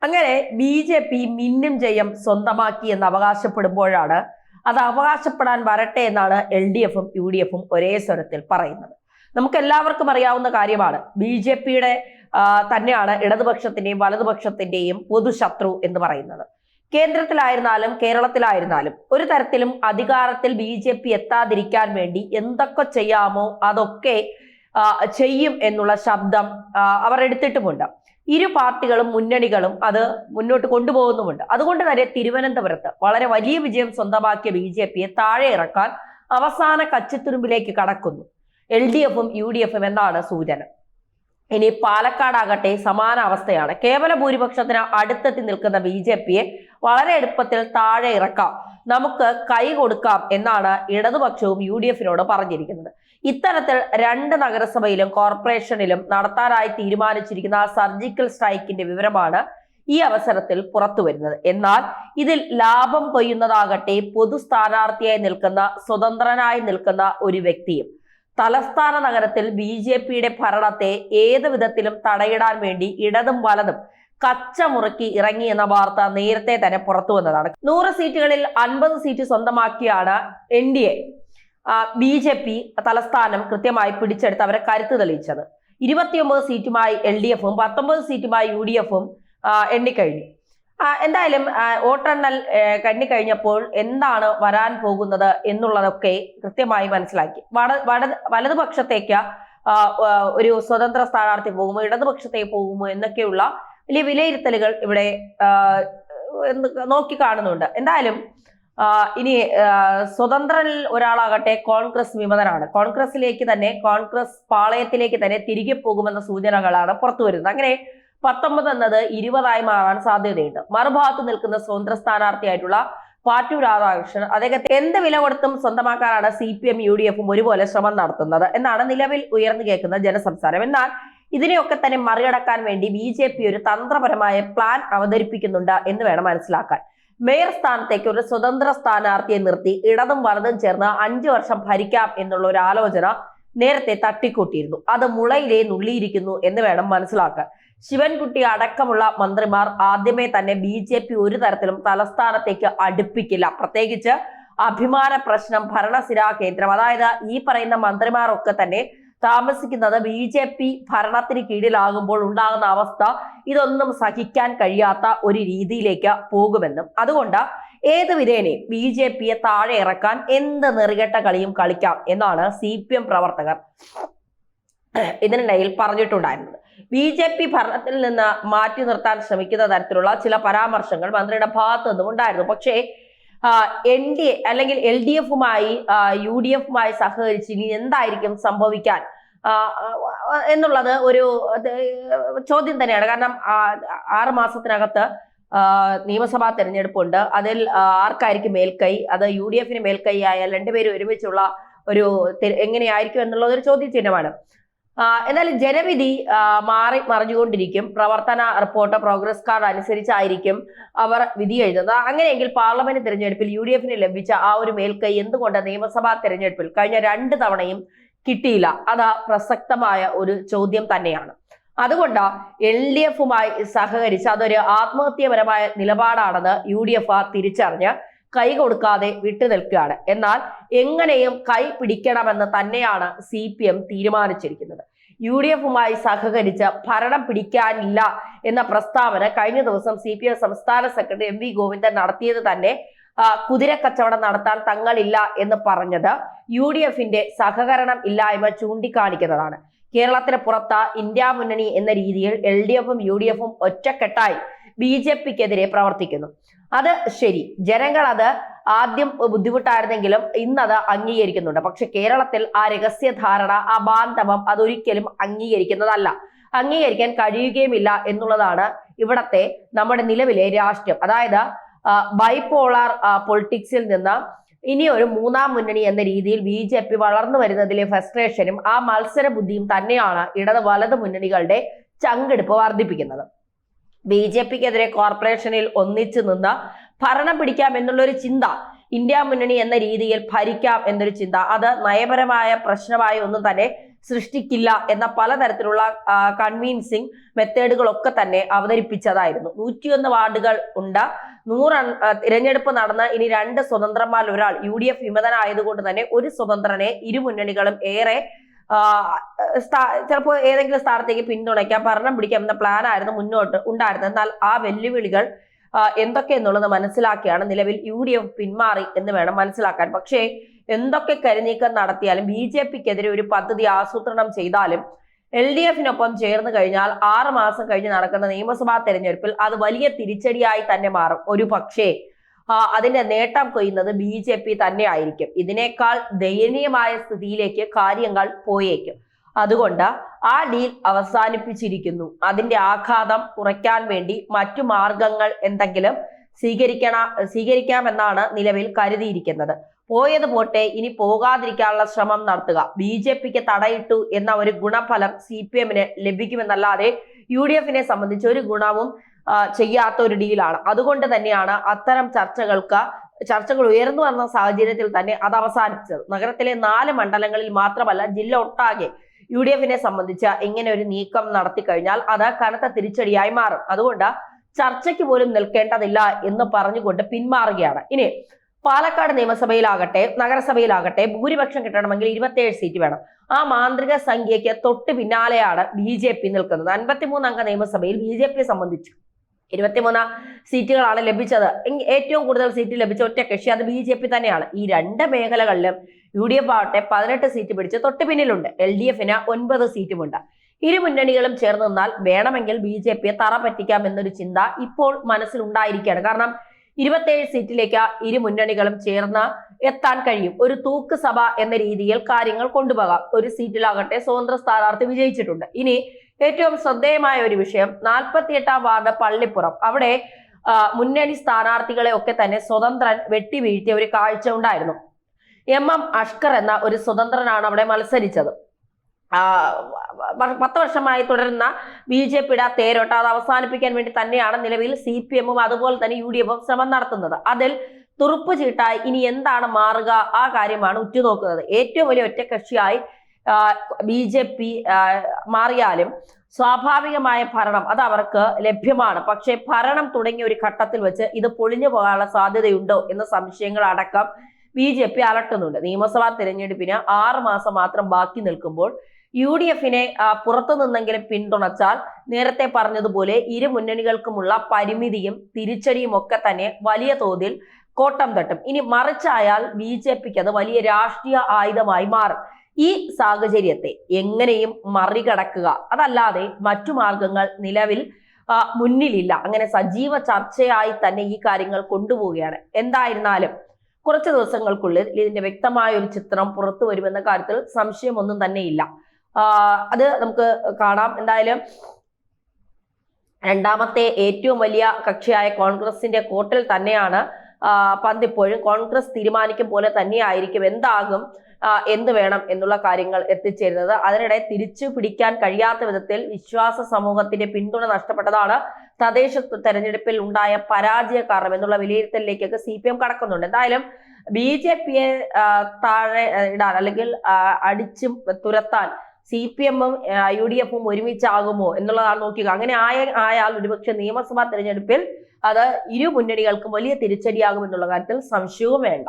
അങ്ങനെ BJP മിന്നും ജയം സ്വന്തമാക്കി എന്ന് അവകാശപ്പെടുമ്പോഴാണ് അത് അവകാശപ്പെടാൻ വരട്ടെ എന്നാണ് LDFും UDFും ഒരേ സ്വരത്തിൽ പറയുന്നത്. നമുക്ക് എല്ലാവർക്കും അറിയാവുന്ന കാര്യമാണ്. BJPയുടെ തന്നെയാണ് ഇടതുപക്ഷത്തിന്റെയും വലതുപക്ഷത്തിന്റെയും പൊതുശത്രു എന്ന് പറയുന്നത്. കേന്ദ്രത്തിലായിരുന്നാലും കേരളത്തിലായിരുന്നാലും ഒരു തരത്തിലും അധികാരത്തിൽ BJP എത്താതിരിക്കാൻ വേണ്ടി എന്തൊക്കെ ചെയ്യാമോ അതൊക്കെ ചെയ്യും എന്നുള്ള ശബ്ദം അവർ എടുത്തിട്ടുമുണ്ട്. ഇരു പാർട്ടികളും മുന്നണികളും അത് മുന്നോട്ട് കൊണ്ടുപോകുന്നുമുണ്ട്. അതുകൊണ്ട് തന്നെ തിരുവനന്തപുരത്ത് വളരെ വലിയ വിജയം സ്വന്തമാക്കിയ BJPയെ താഴെ ഇറക്കാൻ അവസാന കച്ചിത്തുരുമ്പിലേക്ക് കടക്കുന്നു LDFും UDFും എന്നാണ് സൂചന. ഇനി പാലക്കാടാകട്ടെ സമാന അവസ്ഥയാണ്. കേവല ഭൂരിപക്ഷത്തിന് അടുത്തെത്തി നിൽക്കുന്ന BJPയെ വളരെ എളുപ്പത്തിൽ താഴെ ഇറക്കാം, നമുക്ക് കൈ കൊടുക്കാം എന്നാണ് ഇടതുപക്ഷവും UDFിനോട് പറഞ്ഞിരിക്കുന്നത്. ഇത്തരത്തിൽ 2 നഗരസഭയിലും കോർപ്പറേഷനിലും നടത്താനായി തീരുമാനിച്ചിരിക്കുന്ന സർജിക്കൽ സ്ട്രൈക്കിന്റെ വിവരമാണ് ഈ അവസരത്തിൽ പുറത്തു വരുന്നത്. എന്നാൽ ഇതിൽ ലാഭം കൊയ്യുന്നതാകട്ടെ പൊതു സ്ഥാനാർത്ഥിയായി നിൽക്കുന്ന സ്വതന്ത്രനായി നിൽക്കുന്ന ഒരു വ്യക്തിയും. തലസ്ഥാന നഗരത്തിൽ BJPയുടെ ഭരണത്തെ ഏത് വിധത്തിലും തടയിടാൻ വേണ്ടി ഇടതും വലതും കച്ചമുറുക്കി ഇറങ്ങി എന്ന വാർത്ത നേരത്തെ തന്നെ പുറത്തു വന്നതാണ്. 100 സീറ്റുകളിൽ 50 സീറ്റ് സ്വന്തമാക്കിയാണ് NDA BJP തലസ്ഥാനം കൃത്യമായി പിടിച്ചെടുത്ത് അവരെ കരുത്ത് തെളിയിച്ചത്. 29 സീറ്റുമായി LDFും 19 സീറ്റുമായി UDFും എണ്ണിക്കഴിഞ്ഞു. എന്തായാലും വോട്ടെണ്ണൽ കഴിഞ്ഞപ്പോൾ എന്താണ് വരാൻ പോകുന്നത് എന്നുള്ളതൊക്കെ കൃത്യമായി മനസ്സിലാക്കി. വലതുപക്ഷത്തേക്ക് ഒരു സ്വതന്ത്ര സ്ഥാനാർത്ഥി പോകുമോ, ഇടതുപക്ഷത്തേക്ക് പോകുമോ എന്നൊക്കെയുള്ള വലിയ വിലയിരുത്തലുകൾ ഇവിടെ നോക്കി കാണുന്നുണ്ട്. എന്തായാലും ഇനി സ്വതന്ത്രനിൽ ഒരാളാകട്ടെ കോൺഗ്രസ് വിമതനാണ്. കോൺഗ്രസ് പാളയത്തിലേക്ക് തന്നെ തിരികെ പോകുമെന്ന സൂചനകളാണ് പുറത്തു വരുന്നത്. അങ്ങനെ 19 എന്നത് 20 മാറാൻ സാധ്യതയുണ്ട്. മറുഭാഗത്ത് നിൽക്കുന്ന സ്വതന്ത്ര സ്ഥാനാർത്ഥിയായിട്ടുള്ള പാറ്റൂർ രാധാകൃഷ്ണൻ അദ്ദേഹത്തെ എന്ത് വില കൊടുത്തും സ്വന്തമാക്കാനാണ് CPM UDFും ഒരുപോലെ ശ്രമം നടത്തുന്നത് എന്നാണ് നിലവിൽ ഉയർന്നു കേൾക്കുന്ന ജനസംസാരം. എന്നാൽ ഇതിനെയൊക്കെ തന്നെ മറികടക്കാൻ വേണ്ടി BJP ഒരു തന്ത്രപരമായ പ്ലാൻ അവതരിപ്പിക്കുന്നുണ്ട് എന്ന് വേണം മനസ്സിലാക്കാൻ. മേയർ സ്ഥാനത്തേക്ക് ഒരു സ്വതന്ത്ര സ്ഥാനാർത്ഥിയെ നിർത്തി ഇടതും വലതും ചേർന്ന് 5 വർഷം ഭരിക്കാം എന്നുള്ള ഒരു ആലോചന നേരത്തെ തട്ടിക്കൂട്ടിയിരുന്നു. അത് മുളയിലേ നുള്ളിയിരിക്കുന്നു എന്ന് വേണം മനസ്സിലാക്കാൻ. ശിവൻകുട്ടി അടക്കമുള്ള മന്ത്രിമാർ ആദ്യമേ തന്നെ BJP ഒരു തരത്തിലും തലസ്ഥാനത്തേക്ക് അടുപ്പിക്കില്ല. പ്രത്യേകിച്ച് അഭിമാന പ്രശ്നം, ഭരണസിരാ കേന്ദ്രം, അതായത് ഈ പറയുന്ന മന്ത്രിമാരൊക്കെ തന്നെ താമസിക്കുന്നത് BJP ഭരണത്തിന് കീഴിലാകുമ്പോൾ ഉണ്ടാകുന്ന അവസ്ഥ ഇതൊന്നും സഹിക്കാൻ കഴിയാത്ത ഒരു രീതിയിലേക്ക് പോകുമെന്നും അതുകൊണ്ട് ഏത് വിധേനയും BJPയെ താഴെ ഇറക്കാൻ എന്ത് നെറികെട്ട കളിയും കളിക്കാം എന്നാണ് CPM പ്രവർത്തകർ ഇതിനിടയിൽ പറഞ്ഞിട്ടുണ്ടായിരുന്നത്. BJP ഭരണത്തിൽ നിന്ന് മാറ്റി നിർത്താൻ ശ്രമിക്കുന്ന തരത്തിലുള്ള ചില പരാമർശങ്ങൾ മന്ത്രിയുടെ ഭാഗത്തു നിന്നും ഉണ്ടായിരുന്നു. പക്ഷേ NDA അല്ലെങ്കിൽ LDFുമായി UDFുമായി സഹകരിച്ച് ഇനി എന്തായിരിക്കും സംഭവിക്കാൻ എന്നുള്ളത് ഒരു ചോദ്യം തന്നെയാണ്. കാരണം 6 മാസത്തിനകത്ത് നിയമസഭാ തെരഞ്ഞെടുപ്പുണ്ട്. അതിൽ ആർക്കായിരിക്കും മേൽക്കൈ, അത് UDFിന് മേൽക്കൈ ആയാൽ രണ്ടുപേരും ഒരുമിച്ചുള്ള ഒരു എങ്ങനെയായിരിക്കും എന്നുള്ളത് ഒരു ചോദ്യചിഹ്നമാണ്. എന്നാലും ജനവിധി മറിഞ്ഞുകൊണ്ടിരിക്കും. പ്രവർത്തന റിപ്പോർട്ട്, പ്രോഗ്രസ് കാർഡ് അനുസരിച്ചായിരിക്കും അവർ വിധി എഴുതുന്നത്. അങ്ങനെയെങ്കിൽ പാർലമെന്റ് തെരഞ്ഞെടുപ്പിൽ UDFിന് ലഭിച്ച ആ ഒരു മേൽക്കൈ എന്തുകൊണ്ട് നിയമസഭാ തെരഞ്ഞെടുപ്പിൽ കഴിഞ്ഞ 2 തവണയും കിട്ടിയില്ല? അത് പ്രസക്തമായ ഒരു ചോദ്യം തന്നെയാണ്. അതുകൊണ്ട് LDFുമായി സഹകരിച്ച് അതൊരു ആത്മഹത്യപരമായ നിലപാടാണെന്ന് UDF തിരിച്ചറിഞ്ഞ് കൈ കൊടുക്കാതെ വിട്ടു നിൽക്കുകയാണ്. എന്നാൽ എങ്ങനെയും കൈ പിടിക്കണമെന്ന് തന്നെയാണ് CPM തീരുമാനിച്ചിരിക്കുന്നത്. UDFുമായി സഹകരിച്ച് ഭരണം പിടിക്കാനില്ല എന്ന പ്രസ്താവന കഴിഞ്ഞ ദിവസം CPM സംസ്ഥാന സെക്രട്ടറി MV ഗോവിന്ദൻ നടത്തിയത് തന്നെ കുതിരക്കച്ചവടം നടത്താൻ തങ്ങളില്ല എന്ന് പറഞ്ഞത് UDFിന്റെ സഹകരണം ഇല്ലായ്മ ചൂണ്ടിക്കാണിക്കുന്നതാണ്. കേരളത്തിന് പുറത്ത് ഇന്ത്യ മുന്നണി എന്ന രീതിയിൽ LDFും UDFും ഒറ്റക്കെട്ടായി BJPക്കെതിരെ പ്രവർത്തിക്കുന്നു. അത് ശരി, ജനങ്ങൾ അത് ആദ്യം ബുദ്ധിമുട്ടായിരുന്നെങ്കിലും ഇന്നത് അംഗീകരിക്കുന്നുണ്ട്. പക്ഷെ കേരളത്തിൽ ആ രഹസ്യധാരണ, ആ ബാന്ധവം അതൊരിക്കലും അംഗീകരിക്കുന്നതല്ല, അംഗീകരിക്കാൻ കഴിയുകയുമില്ല എന്നുള്ളതാണ് ഇവിടത്തെ നമ്മുടെ നിലവിലെ രാഷ്ട്രീയം. അതായത് ബൈപോളാർ പൊളിറ്റിക്സിൽ നിന്ന് ഇനി ഒരു 3ാം മുന്നണി എന്ന രീതിയിൽ BJP വളർന്നു വരുന്നതിലെ ഫ്രസ്ട്രേഷനും ആ മത്സര ബുദ്ധിയും തന്നെയാണ് ഇടത് വലത് മുന്നണികളുടെ ചങ്കെടുപ്പ് വർദ്ധിപ്പിക്കുന്നത്. BJPക്കെതിരെ കോർപ്പറേഷനിൽ ഒന്നിച്ചു നിന്ന് ഭരണം പിടിക്കാം എന്നുള്ളൊരു ചിന്ത, ഇന്ത്യ മുന്നണി എന്ന രീതിയിൽ ഭരിക്കാം എന്നൊരു ചിന്ത, അത് നയപരമായ പ്രശ്നമായി ഒന്നും തന്നെ സൃഷ്ടിക്കില്ല എന്ന പലതരത്തിലുള്ള കൺവീൻസിങ് മെത്തേഡുകളൊക്കെ തന്നെ അവതരിപ്പിച്ചതായിരുന്നു. 101 വാർഡുകൾ ഉണ്ട്. 100 തിരഞ്ഞെടുപ്പ് നടന്ന് ഇനി 2 സ്വതന്ത്രന്മാരിൽ ഒരാൾ UDF വിമതനായതുകൊണ്ട് തന്നെ ഒരു സ്വതന്ത്രനെ ഇരു മുന്നണികളും ഏറെ ചിലപ്പോൾ ഏതെങ്കിലും സ്ഥാനത്തേക്ക് പിന്തുണയ്ക്കാം, ഭരണം പിടിക്കാം എന്ന പ്ലാൻ ആയിരുന്നു മുന്നോട്ട് ഉണ്ടായിരുന്നത്. എന്നാൽ ആ വെല്ലുവിളികൾ എന്തൊക്കെയെന്നുള്ളത് മനസ്സിലാക്കിയാണ് നിലവിൽ UDF പിന്മാറി എന്ന് വേണം മനസ്സിലാക്കാൻ. പക്ഷേ എന്തൊക്കെ കരുനീക്കം നടത്തിയാലും BJPക്കെതിരെ ഒരു പദ്ധതി ആസൂത്രണം ചെയ്താലും LDFിനൊപ്പം ചേർന്ന് കഴിഞ്ഞാൽ 6 മാസം കഴിഞ്ഞ് നടക്കുന്ന നിയമസഭാ തെരഞ്ഞെടുപ്പിൽ അത് വലിയ തിരിച്ചടിയായി തന്നെ മാറും. ഒരു പക്ഷേ അതിന്റെ നേട്ടം കൊയ്യുന്നത് BJP തന്നെ ആയിരിക്കും. ഇതിനേക്കാൾ ദയനീയമായ സ്ഥിതിയിലേക്ക് കാര്യങ്ങൾ പോയേക്കും. അതുകൊണ്ട് ആ ഡീൽ അവസാനിപ്പിച്ചിരിക്കുന്നു. അതിന്റെ ആഘാതം കുറയ്ക്കാൻ വേണ്ടി മറ്റു മാർഗങ്ങൾ എന്തെങ്കിലും സ്വീകരിക്കാമെന്നാണ് നിലവിൽ കരുതിയിരിക്കുന്നത്. പോയത് പോട്ടെ, ഇനി പോകാതിരിക്കാനുള്ള ശ്രമം നടത്തുക. BJPക്ക് തടയിട്ടു എന്ന ഒരു ഗുണഫലം CPMന് ലഭിക്കുമെന്നല്ലാതെ UDFിനെ സംബന്ധിച്ച് ഒരു ഗുണവും ചെയ്യാത്ത ഒരു ഡീലാണ്. അതുകൊണ്ട് തന്നെയാണ് അത്തരം ചർച്ചകൾ ഉയർന്നു വന്ന സാഹചര്യത്തിൽ തന്നെ അത് അവസാനിച്ചത്. നഗരത്തിലെ 4 മണ്ഡലങ്ങളിൽ മാത്രമല്ല, ജില്ല ഒട്ടാകെ UDFിനെ സംബന്ധിച്ച് ഇങ്ങനെ ഒരു നീക്കം നടത്തി കഴിഞ്ഞാൽ അത് കനത്ത തിരിച്ചടിയായി മാറും. അതുകൊണ്ട് ചർച്ചയ്ക്ക് പോലും നിൽക്കേണ്ടതില്ല എന്ന് പറഞ്ഞുകൊണ്ട് പിന്മാറുകയാണ്. ഇനി പാലക്കാട് നിയമസഭയിലാകട്ടെ നഗരസഭയിലാകട്ടെ ഭൂരിപക്ഷം കിട്ടണമെങ്കിൽ 27 സീറ്റ് വേണം. ആ മാന്ത്രിക സംഖ്യയ്ക്ക് തൊട്ട് പിന്നാലെയാണ് BJP നിൽക്കുന്നത്. 53 അംഗ നിയമസഭയിൽ BJPയെ സംബന്ധിച്ച് 23 സീറ്റുകളാണ് ലഭിച്ചത്. ഏറ്റവും കൂടുതൽ സീറ്റ് ലഭിച്ച ഒറ്റ കക്ഷി അത് BJP തന്നെയാണ്. ഈ 2 മേഖലകളിലും UDF ആവട്ടെ 18 സീറ്റ് പിടിച്ച് തൊട്ട് പിന്നിലുണ്ട്. LDFിന് 9 സീറ്റുമുണ്ട്. ഇരു മുന്നണികളും ചേർന്ന് നിന്നാൽ വേണമെങ്കിൽ BJPയെ തറ പറ്റിക്കാം എന്നൊരു ചിന്ത ഇപ്പോൾ മനസ്സിലുണ്ടായിരിക്കുകയാണ്. കാരണം 27 സീറ്റിലേക്ക് ഇരു മുന്നണികളും ചേർന്ന് എത്താൻ കഴിയും. ഒരു തൂക്ക് സഭ എന്ന രീതിയിൽ കാര്യങ്ങൾ കൊണ്ടുപോകാം. ഒരു സീറ്റിലാകട്ടെ സ്വതന്ത്ര സ്ഥാനാർത്ഥി വിജയിച്ചിട്ടുണ്ട്. ഇനി ഏറ്റവും ശ്രദ്ധേയമായ ഒരു വിഷയം 48ാം വാർഡ് പള്ളിപ്പുറം. അവിടെ മുന്നണി സ്ഥാനാർത്ഥികളെ ഒക്കെ തന്നെ സ്വതന്ത്രൻ വെട്ടിവീഴ്ത്തിയ ഒരു കാഴ്ച ഉണ്ടായിരുന്നു. MM അഷ്കർ എന്ന ഒരു സ്വതന്ത്രനാണ് അവിടെ മത്സരിച്ചത്. 10 വർഷമായി തുടരുന്ന BJPയുടെ തേരോട്ടം അത് അവസാനിപ്പിക്കാൻ വേണ്ടി തന്നെയാണ് നിലവിൽ CPMും അതുപോലെ തന്നെ UDFും ശ്രമം നടത്തുന്നത്. അതിൽ തുറുപ്പ് ചീട്ടായി ഇനി എന്താണ് മാറുക ആ കാര്യമാണ് ഉറ്റുനോക്കുന്നത്. ഏറ്റവും വലിയ ഒറ്റക്കക്ഷിയായി BJP മാറിയാലും സ്വാഭാവികമായ ഭരണം അത് അവർക്ക് ലഭ്യമാണ്. പക്ഷെ ഭരണം തുടങ്ങിയ ഒരു ഘട്ടത്തിൽ വെച്ച് ഇത് പൊളിഞ്ഞു പോകാനുള്ള സാധ്യതയുണ്ടോ എന്ന സംശയങ്ങൾ അടക്കം BJP അലട്ടുന്നുണ്ട്. നിയമസഭാ തിരഞ്ഞെടുപ്പിന് 6 മാസം മാത്രം ബാക്കി നിൽക്കുമ്പോൾ UDFിനെ പുറത്തു നിന്നെങ്കിലും പിന്തുണച്ചാൽ നേരത്തെ പറഞ്ഞതുപോലെ ഇരു മുന്നണികൾക്കുമുള്ള പരിമിതിയും തിരിച്ചടിയും ഒക്കെ തന്നെ വലിയ തോതിൽ കോട്ടം തട്ടും. ഇനി മറിച്ചായാൽ BJPക്ക് അത് വലിയ രാഷ്ട്രീയ ആയുധമായി മാറും. ഈ സാഹചര്യത്തെ എങ്ങനെയും മറികടക്കുക, അതല്ലാതെ മറ്റു മാർഗങ്ങൾ നിലവിൽ മുന്നിലില്ല. അങ്ങനെ സജീവ ചർച്ചയായി തന്നെ ഈ കാര്യങ്ങൾ കൊണ്ടുപോവുകയാണ്. എന്തായിരുന്നാലും കുറച്ച് ദിവസങ്ങൾക്കുള്ളിൽ ഇതിന്റെ വ്യക്തമായ ഒരു ചിത്രം പുറത്തു വരുമെന്ന കാര്യത്തിൽ സംശയമൊന്നും തന്നെ ഇല്ല. അത് നമുക്ക് കാണാം. എന്തായാലും രണ്ടാമത്തെ ഏറ്റവും വലിയ കക്ഷിയായ കോൺഗ്രസിന്റെ കോട്ടിൽ തന്നെയാണ് പന്തിപ്പോഴും. കോൺഗ്രസ് തീരുമാനിക്കും പോലെ തന്നെയായിരിക്കും എന്താകും എന്ത് വേണം എന്നുള്ള കാര്യങ്ങൾ എത്തിച്ചേരുന്നത്. അതിനിടെ തിരിച്ചു പിടിക്കാൻ കഴിയാത്ത വിധത്തിൽ വിശ്വാസ സമൂഹത്തിന്റെ പിന്തുണ നഷ്ടപ്പെട്ടതാണ് തദ്ദേശ തെരഞ്ഞെടുപ്പിൽ ഉണ്ടായ പരാജയ കാരണം എന്നുള്ള വിലയിരുത്തലിലേക്കൊക്കെ CPM കടക്കുന്നുണ്ട്. എന്തായാലും BJPയെ താഴെ ഇടാൻ അല്ലെങ്കിൽ അടിച്ചു തുരത്താൻ CPMും UDFും ഒരുമിച്ചാകുമോ എന്നുള്ളതാണ് നോക്കുക. അങ്ങനെ ആയാൽ ഒരുപക്ഷെ നിയമസഭാ തെരഞ്ഞെടുപ്പിൽ അത് ഇരു മുന്നണികൾക്കും വലിയ തിരിച്ചടിയാകുമെന്നുള്ള കാര്യത്തിൽ സംശയവും വേണ്ട.